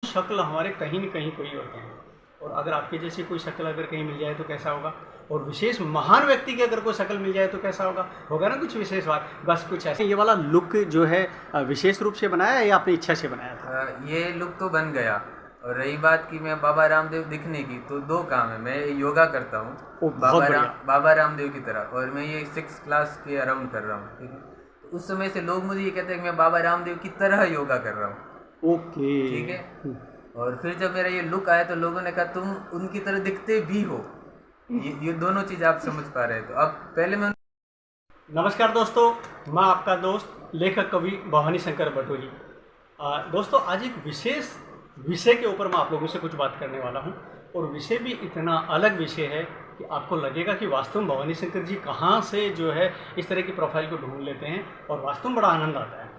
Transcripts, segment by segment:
शक्ल हमारे कहीं न कहीं कोई होते हैं और अगर आपके जैसी कोई शक्ल अगर कहीं मिल जाए तो कैसा होगा। और विशेष महान व्यक्ति की अगर कोई शक्ल मिल जाए तो कैसा होगा। होगा ना कुछ विशेष बात, बस कुछ ऐसे। ये वाला लुक जो है विशेष रूप से बनाया है या अपनी इच्छा से बनाया था? ये लुक तो बन गया। और रही बात कि मैं बाबा रामदेव दिखने की, तो दो काम है। मैं योगा करता हूँ बाबा रामदेव की तरह, और मैं ये 6 क्लास के अराउंड कर रहा हूँ, ठीक है। तो उस समय से लोग मुझे ये कहते हैं कि मैं बाबा रामदेव की तरह योगा कर रहा हूँ। ओके, ठीक है। और फिर जब मेरा ये लुक आया तो लोगों ने कहा तुम उनकी तरह दिखते भी हो। ये दोनों चीज़ आप समझ पा रहे हैं। तो अब पहले मैं नमस्कार दोस्तों, मैं आपका दोस्त लेखक कवि भवानी शंकर बटोही। दोस्तों, आज एक विशेष विषय के ऊपर मैं आप लोगों से कुछ बात करने वाला हूं, और विषय भी इतना अलग विषय है कि आपको लगेगा कि वास्तव में भवानी शंकर जी कहां से जो है इस तरह की प्रोफाइल को ढूंढ लेते हैं, और वास्तव में बड़ा आनंद आता है।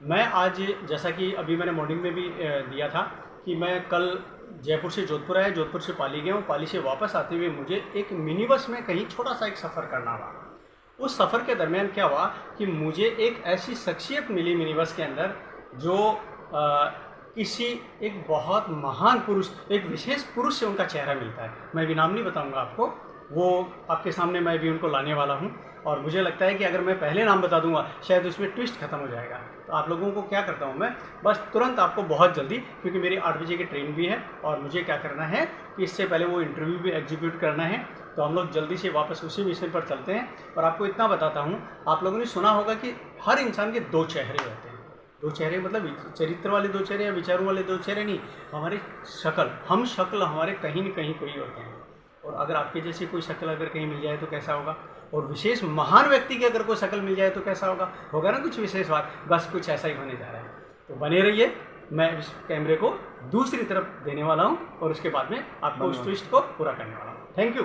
मैं आज, जैसा कि अभी मैंने मॉर्निंग में भी दिया था, कि मैं कल जयपुर से जोधपुर आया, जोधपुर से पाली गया हूँ। पाली से वापस आते हुए मुझे एक मिनी बस में कहीं छोटा सा एक सफ़र करना हुआ। उस सफ़र के दरमियान क्या हुआ कि मुझे एक ऐसी शख्सियत मिली मिनी बस के अंदर, जो किसी एक बहुत महान पुरुष, एक विशेष पुरुष से उनका चेहरा मिलता है। मैं भी नाम नहीं बताऊंगा आपको, वो आपके सामने मैं भी उनको लाने वाला हूं। और मुझे लगता है कि अगर मैं पहले नाम बता दूंगा शायद उसमें ट्विस्ट खत्म हो जाएगा। तो आप लोगों को क्या करता हूं, मैं बस तुरंत आपको बहुत जल्दी, क्योंकि मेरी 8 बजे की ट्रेन भी है और मुझे क्या करना है कि इससे पहले वो इंटरव्यू भी एग्जीक्यूट करना है, तो हम लोग जल्दी से वापस उसी मिशन पर चलते हैं। और आपको इतना बताता हूँ, आप लोगों ने सुना होगा कि हर इंसान के 2 चेहरे होते हैं। 2 चेहरे मतलब चरित्र वाले 2 चेहरे या विचारों वाले 2 चेहरे नहीं, हमारी शक्ल हमारे कहीं न कहीं कोई होते हैं। और अगर आपके जैसी कोई शक्ल अगर कहीं मिल जाए तो कैसा होगा। और विशेष महान व्यक्ति की अगर कोई शक्ल मिल जाए तो कैसा होगा। होगा ना कुछ विशेष बात, बस कुछ ऐसा ही होने जा रहा है। तो बने रहिए, मैं इस कैमरे को दूसरी तरफ देने वाला हूँ और उसके बाद में आपको उस ट्विस्ट को पूरा करने वाला हूँ। Thank you.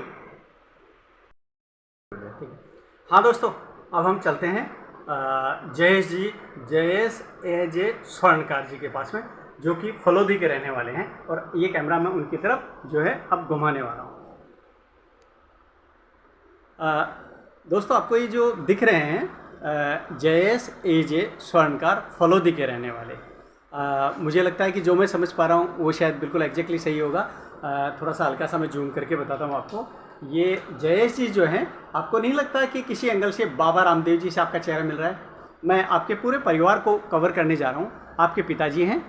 हाँ दोस्तों, अब हम चलते हैं जयेश ए.जे. स्वर्णकार जी के पास में, जो कि फलोदी के रहने वाले हैं, और ये कैमरा मैं उनकी तरफ जो है अब घुमाने वाला हूँ। दोस्तों, आपको ये जो दिख रहे हैं जयेश ए.जे. स्वर्णकार, फलोदी के रहने वाले। मुझे लगता है कि जो मैं समझ पा रहा हूँ वो शायद बिल्कुल एग्जैक्टली सही होगा। थोड़ा सा हल्का सा मैं जूम करके बताता हूँ आपको। ये जयेश जी जो हैं, आपको नहीं लगता कि किसी एंगल से बाबा रामदेव जी से आपका चेहरा मिल रहा है? मैं आपके पूरे परिवार को कवर करने जा रहा हूँ। आपके पिताजी हैं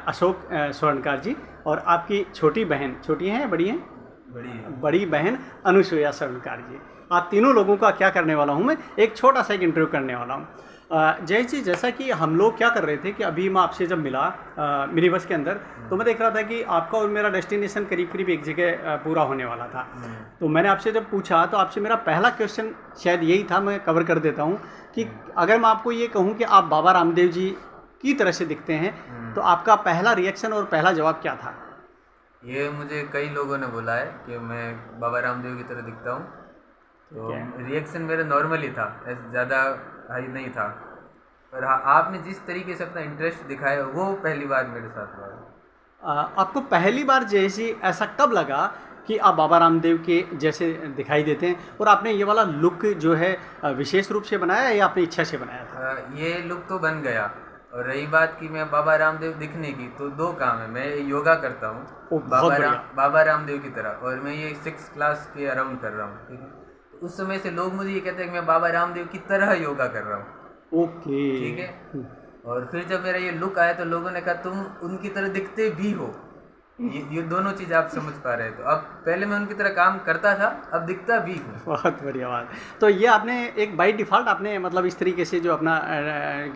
अशोक स्वर्णकार जी, और आपकी छोटी बहन, छोटी हैं या बड़ी हैं? बड़ी बहन अनुसुया स्वर्णकार जी। आप तीनों लोगों का क्या करने वाला हूँ, मैं एक छोटा सा एक इंटरव्यू करने वाला हूँ। जय जी, जैसा कि हम लोग क्या कर रहे थे कि अभी मैं आपसे जब मिला मिनी बस के अंदर, तो मैं देख रहा था कि आपका और मेरा डेस्टिनेशन करीब करीब एक जगह पूरा होने वाला था। तो मैंने आपसे जब पूछा तो आपसे मेरा पहला क्वेश्चन शायद यही था, मैं कवर कर देता हूँ, कि अगर मैं आपको ये कहूँ कि आप बाबा रामदेव जी की तरह से दिखते हैं, तो आपका पहला रिएक्शन और पहला जवाब क्या था? ये मुझे कई लोगों ने बोला है कि मैं बाबा रामदेव की तरह दिखता हूँ। तो रिएक्शन मेरा नॉर्मल ही था, ज़्यादा हाई नहीं था। पर हाँ, आपने जिस तरीके से अपना इंटरेस्ट दिखाया वो पहली बार मेरे साथ हुआ। आपको पहली बार जैसे ऐसा कब लगा कि आप बाबा रामदेव के जैसे दिखाई देते हैं, और आपने ये वाला लुक जो है विशेष रूप से बनाया या अपनी इच्छा से बनाया था? ये लुक तो बन गया। और रही बात कि मैं बाबा रामदेव दिखने की, तो 2 काम है। मैं योगा करता हूँ बाबा रामदेव की तरह, और मैं ये 6 क्लास के अराउंड कर रहा हूँ, ठीक है। तो उस समय से लोग मुझे ये कहते हैं कि मैं बाबा रामदेव की तरह योगा कर रहा हूँ। ओके, ठीक है। और फिर जब मेरा ये लुक आया तो लोगों ने कहा तुम उनकी तरह दिखते भी हो। ये दोनों चीज़ आप समझ पा रहे हैं। तो अब पहले मैं उनकी तरह काम करता था, अब दिखता भी हूँ। बहुत बढ़िया बात। तो ये आपने एक बाय डिफ़ॉल्ट आपने मतलब इस तरीके से जो अपना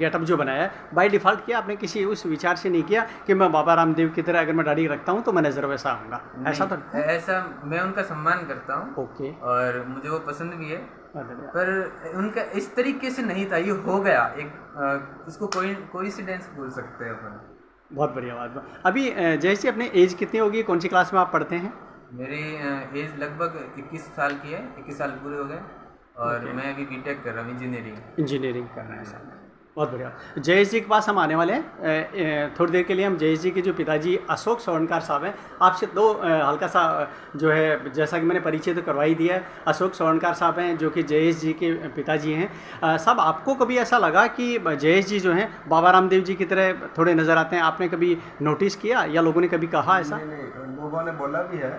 गेटअप जो बनाया है, बाय डिफ़ॉल्ट किया आपने? किसी उस विचार से नहीं किया कि मैं बाबा रामदेव की तरह अगर मैं दाढ़ी रखता हूँ तो मैं नज़र वैसा आऊँगा, ऐसा तो? ऐसा मैं उनका सम्मान करता हूँ। ओके। और मुझे वो पसंद भी है, पर उनका इस तरीके से नहीं था। ये हो गया एक, इसको कोइंसिडेंस बोल सकते हैं अपन। बहुत बढ़िया बात। अभी जैसे अपने एज कितनी होगी, कौन सी क्लास में आप पढ़ते हैं? मेरी एज लगभग 21 साल की है, 21 साल पूरे हो गए। और मैं अभी बीटेक कर रहा हूँ, इंजीनियरिंग कर रहे हैं सर। बहुत बढ़िया। जयेश जी के पास हम आने वाले हैं थोड़ी देर के लिए। हम जयेश जी के जो पिताजी अशोक स्वर्णकार साहब हैं, आपसे दो हल्का सा जो है, जैसा कि मैंने परिचय तो करवा ही दिया है, अशोक स्वर्णकार साहब हैं जो कि जयेश जी के पिताजी हैं। साहब, आपको कभी ऐसा लगा कि जयेश जी जो हैं बाबा रामदेव जी की तरह थोड़े नज़र आते हैं? आपने कभी नोटिस किया या लोगों ने कभी कहा ऐसा? नहीं नहीं, लोगों ने बोला भी है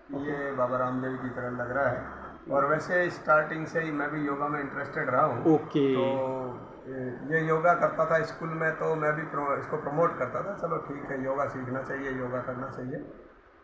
कि ये बाबा रामदेव की तरह लग रहा है। और वैसे स्टार्टिंग से ही मैं भी योगा में इंटरेस्टेड रहा हूँ। ओके। तो ये योगा करता था स्कूल में, तो मैं भी इसको प्रमोट करता था, चलो ठीक है योगा सीखना चाहिए, योगा करना चाहिए।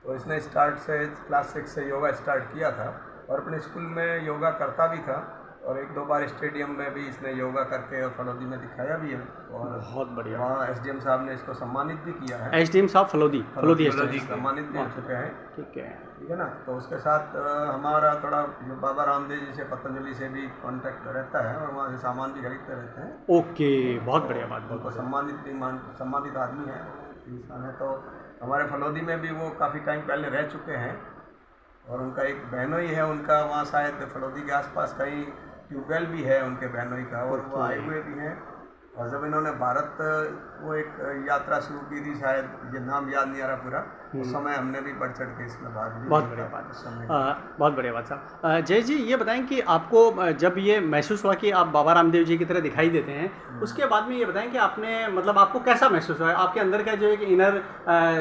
तो इसने स्टार्ट से क्लास 6 से योगा स्टार्ट किया था और अपने स्कूल में योगा करता भी था। और एक दो बार स्टेडियम में भी इसने योगा करके और फलोदी में दिखाया भी है। और बहुत बढ़िया। वहाँ एसडीएम साहब ने इसको सम्मानित भी किया है। एसडीएम साहब फलोदी फलोदी सम्मानित भी हो चुके हैं। ठीक है। ठीक है ना। तो उसके साथ हमारा थोड़ा जो बाबा रामदेव जी से, पतंजलि से भी कांटेक्ट रहता है और वहाँ से सामान भी खरीदते रहते हैं। ओके, बहुत बढ़िया बात। उनको सम्मानित आदमी है, इंसान है। तो हमारे फलोदी में भी वो काफ़ी टाइम पहले रह चुके हैं। और उनका एक बहनोई है, उनका वहाँ शायद फलोदी के आसपास कहीं ट्यूबवेल भी है उनके बहनोई का, और वो आए हुए भी हैं। और जब इन्होंने भारत वो एक यात्रा शुरू की थी, शायद ये नाम याद नहीं आ रहा पूरा, उस समय हमने भी बढ़ चढ़ के इसमें भाग लिया। बहुत बढ़िया बात। बहुत बढ़िया बात साहब। जय जी, ये बताएं कि आपको जब ये महसूस हुआ कि आप बाबा रामदेव जी की तरह दिखाई देते हैं, उसके बाद में ये बताएं कि आपने मतलब आपको कैसा महसूस हुआ? आपके अंदर का जो एक इनर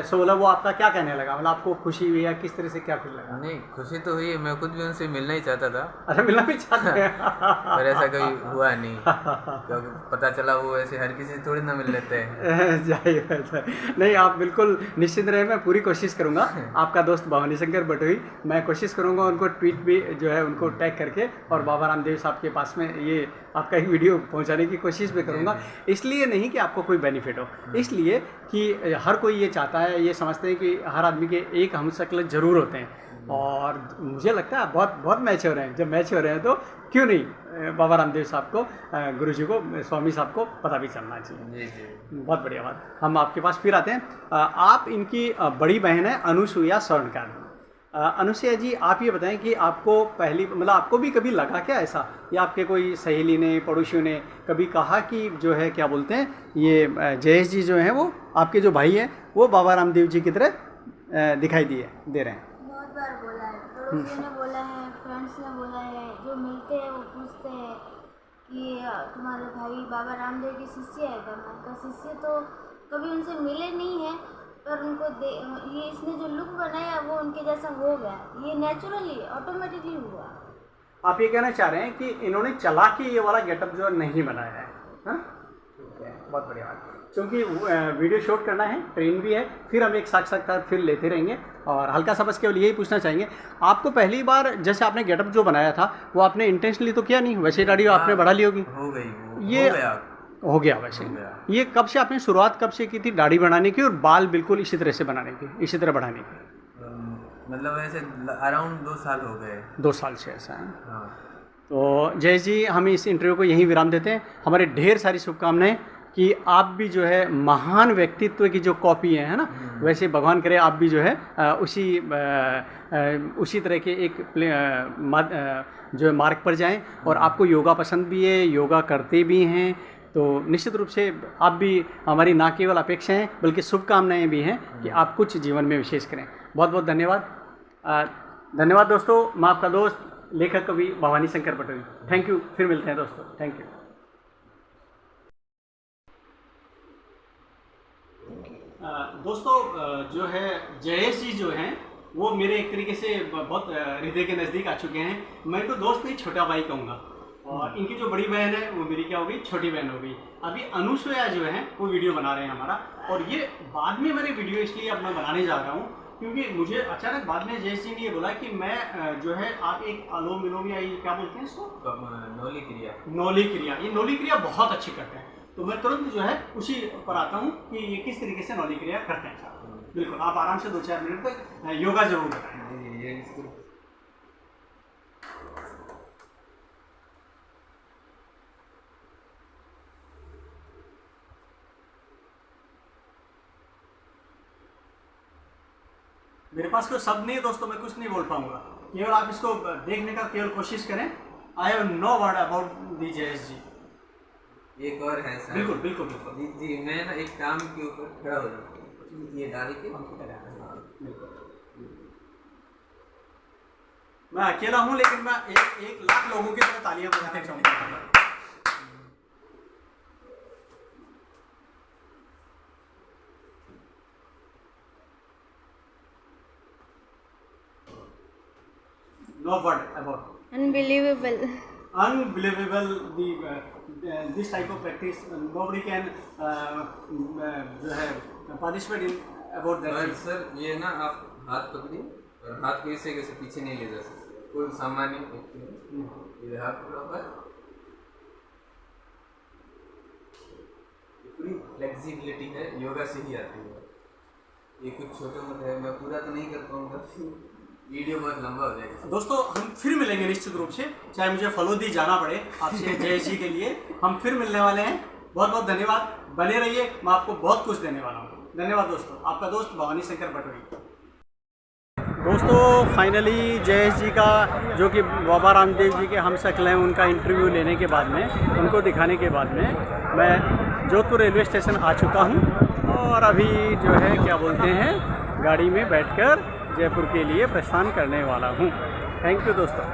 सोल है वो आपका क्या कहने लगा? मतलब आपको खुशी हुई या किस तरह से, क्या खुश लगा? नहीं, खुशी तो हुई है, मैं खुद भी उनसे मिलना ही चाहता था। अच्छा, मिलना भी चाहते हैं? पर ऐसा कभी हुआ नहीं, क्योंकि पता चला वो ऐसे हर किसी से थोड़ी ना मिल लेते हैं। जाहिर है। नहीं, आप बिल्कुल निश्चिंत रहे, मैं पूरी कोशिश करूंगा। आपका दोस्त भवानी शंकर बटोही, मैं कोशिश करूंगा उनको ट्वीट भी जो है उनको टैग करके और बाबा रामदेव साहब के पास में ये आपका एक वीडियो पहुंचाने की कोशिश भी करूंगा। इसलिए नहीं कि आपको कोई बेनिफिट हो, इसलिए कि हर कोई ये चाहता है, ये समझते हैं कि हर आदमी के एक हमशक्ल जरूर होते हैं। और मुझे लगता है बहुत बहुत मैच हो रहे हैं। जब मैच हो रहे हैं तो क्यों नहीं बाबा रामदेव साहब को, गुरुजी को, स्वामी साहब को पता भी चलना चाहिए। जी। बहुत बढ़िया बात। हम आपके पास फिर आते हैं। आप इनकी बड़ी बहन है अनुसुईया स्वर्णकार। अनुसुईया जी, आप ये बताएं कि आपको पहली मतलब आपको भी कभी लगा क्या ऐसा, या आपके कोई सहेली ने, पड़ोसियों ने कभी कहा कि जो है क्या बोलते हैं, ये जयेश जी जो हैं वो आपके जो भाई हैं वो बाबा रामदेव जी की तरह दिखाई दे रहे हैं? बहुत बार बोला है, पड़ोसियों ने बोला है, फ्रेंड्स ने बोला है, जो मिलते हैं वो पूछते हैं कि तुम्हारे भाई बाबा रामदेव के शिष्य है क्या? मैं का शिष्य तो कभी उनसे मिले नहीं है, पर उनको ये इसने जो लुक बनाया वो उनके जैसा हो गया। ये नेचुरली ऑटोमेटिकली हुआ। आप ये कहना चाह रहे हैं कि इन्होंने चला के ये वाला गेटअप जो नहीं बनाया है? हाँ, ठीक है, बहुत बढ़िया बात। क्योंकि वीडियो शूट करना है, ट्रेन भी है, फिर हम एक साक्षात्कार फिर लेते रहेंगे। और हल्का सा बस केवल यही पूछना चाहेंगे, आपको पहली बार जैसे आपने गेटअप जो बनाया था वो आपने इंटेंशनली तो किया नहीं, वैसे दाढ़ी आपने बढ़ा ली होगी? हो गई, ये हो गया वैसे। हो गया। ये कब से आपने शुरुआत कब से की थी दाढ़ी बढ़ाने की और बाल बिल्कुल इसी तरह से बनाने की, इसी तरह बढ़ाने की? मतलब ऐसे अराउंड 2 साल हो गए। 2 साल से ऐसा है। हाँ। तो जय जी, हम इस इंटरव्यू को यहीं विराम देते हैं। हमारे ढेर सारी शुभकामनाएं कि आप भी जो है महान व्यक्तित्व की जो कॉपी है ना, वैसे भगवान करे आप भी जो है उसी तरह के एक जो है मार्ग पर जाएं। और आपको योगा पसंद भी है, योगा करते भी हैं, तो निश्चित रूप से आप भी हमारी ना केवल अपेक्षाएं बल्कि शुभकामनाएं भी हैं कि आप कुछ जीवन में विशेष करें। बहुत बहुत धन्यवाद। धन्यवाद दोस्तों। मैं आपका दोस्त लेखक कवि भवानी शंकर बटोही। Thank you. फिर मिलते हैं दोस्तों। Thank you. दोस्तों, जो है जयेश जी जो हैं वो मेरे एक तरीके से बहुत हृदय के नज़दीक आ चुके हैं। मैं तो दोस्त नहीं, छोटा भाई कहूँगा। और इनकी जो बड़ी बहन है वो मेरी क्या हो गई, छोटी बहन हो गई। अभी अनुसुईया जो है वो वीडियो बना रहे हैं हमारा। और ये बाद में मैंने वीडियो इसलिए अब मैं बनाने जा रहा हूँ क्योंकि मुझे अचानक बाद में जयेश जी ने ये बोला कि मैं जो है आप एक अनुलोम विलोम या ये क्या बोलते हैं इसको, नौली क्रिया। नौली क्रिया, ये नौली क्रिया बहुत अच्छी करते हैं। तो मैं तुरंत जो है उसी पर आता हूँ कि ये किस तरीके से नौली क्रिया करते हैं। बिल्कुल, आप आराम से 2-4 मिनट तक योगा जरूर बताएं। ये इसको मेरे पास कोई शब्द नहीं है दोस्तों, मैं कुछ नहीं बोल पाऊंगा। केवल आप इसको देखने का केवल कोशिश करें। I have no word about the Jayesh ji. एक और है सर। बिल्कुल बिल्कुल बिल्कुल। जी जी, मैं ना एक टांग के ऊपर खड़ा हो जाता हूँ, ये डाल के। मैं अकेला हूँ लेकिन मैं 1 लाख लोगों की तरह तालियां बजाते चाहूँगा। No word about. Unbelievable. Unbelievable this type of practice. Nobody can जो है participate in about that. और सर ये ना आप हाथ पकड़िए और हाथ को ऐसे कैसे पीछे नहीं ले जा सकते, कोई सामान्य व्यक्ति है, ये हाथ बराबर, पूरी फ्लेक्सिबिलिटी है, योगा से ही आती है। ये कुछ छोटे मोटे है, मैं पूरा तो नहीं कर पाऊंगा, वीडियो बहुत लंबा हो जाएगा। दोस्तों हम फिर मिलेंगे निश्चित रूप से, चाहे मुझे फलोदी जाना पड़े आपसे जय जी के लिए, हम फिर मिलने वाले हैं। बहुत बहुत धन्यवाद, बने रहिए, मैं आपको बहुत कुछ देने वाला हूँ। धन्यवाद दोस्तों, आपका दोस्त भवानी शंकर बटोही। दोस्तों फाइनली जयेश जी का, जो कि बाबा रामदेव जी के हम शक्ल हैं, उनका इंटरव्यू लेने के बाद में, उनको दिखाने के बाद में मैं जोधपुर रेलवे स्टेशन आ चुका हूँ और अभी जो है क्या बोलते हैं, गाड़ी में बैठकर जयपुर के लिए प्रस्थान करने वाला हूँ। थैंक यू दोस्तों।